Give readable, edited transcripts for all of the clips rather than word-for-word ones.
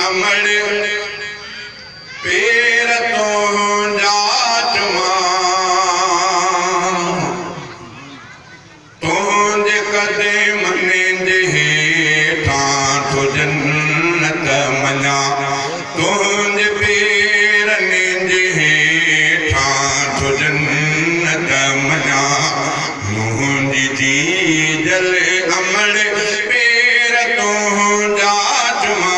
अमल पेर तो जाचमा तुझे कदे मने जे हेठा तो जन्नत मना तुझे पेरने जे हेठा तो जन्नत मना मुझी जी जल अमल पेर तो जाचमा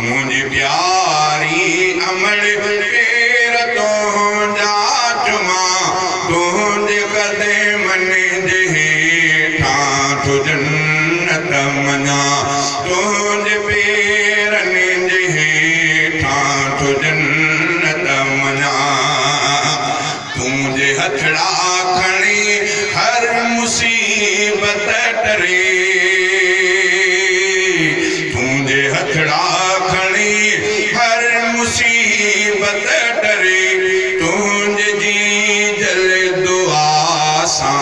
मुझी प्यारी अमल पेर तो जाचमा तुझे कदे मने जे हेठा तो जन्नत मना तुझे पेरने जे हेठा तो जन्नत मना तुझे हथड़ा खणी हर मुसीबत टरे तुझे हथड़ा खणी हर मुसीबत टरे तुझे जी जल दुआ सा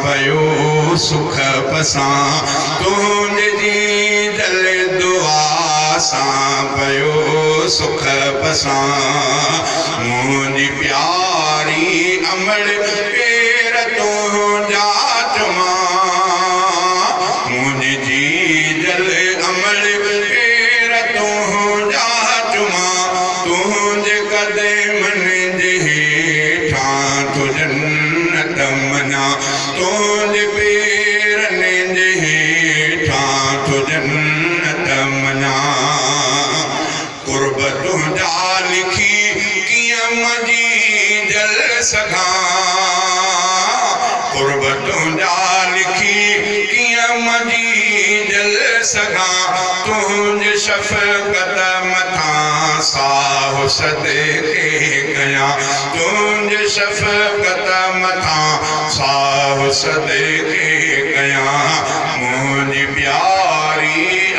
पयो सुख पसा तुझे जी जल दुआ सा पयो सुख पसा मुझी प्यारी अमल पेर तो जाचमा मुझी जी जल अमल पेर तो जाचमा तुझे कदे मन जे हेठा तो जन्नत मना तुझे पेरने जे हेठा तो जन्नत मना कुर्ब तुझा लिखी कियां मजी जल सघा कुर्ब तुझा लिखी कियां मजी जल सघा तुझे शफ़क़त मथा साहु सदके कया तुझे शफ़क़त मथा साहु सदके कया मुझी प्यारी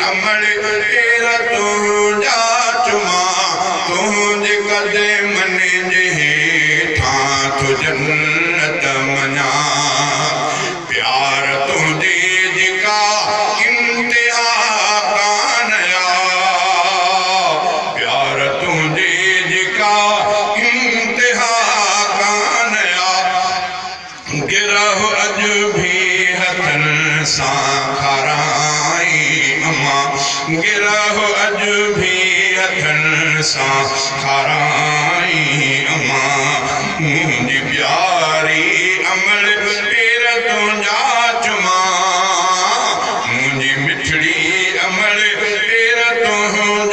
अमल पेर तो जाचमा तुझे कदे मने जे हेठा तो जन्नत मना प्यार तुझे जिका इंतहा कानया प्यार तुझे जिका इंतहा कानया गिरह अज भी हथन सा खराई अमा गिरह अज भी हथन सा खराई अमा मुझी प्यारी अमल पेर तो जाचमा मुझी मिठड़ी अमल पेर तो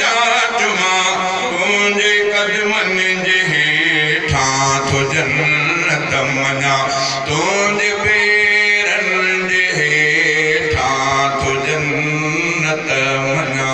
जाचमा तुझे कदमन जे हेठा तो जन्नत मना तुझे पेरन जे हेठा तो जन्नत मना।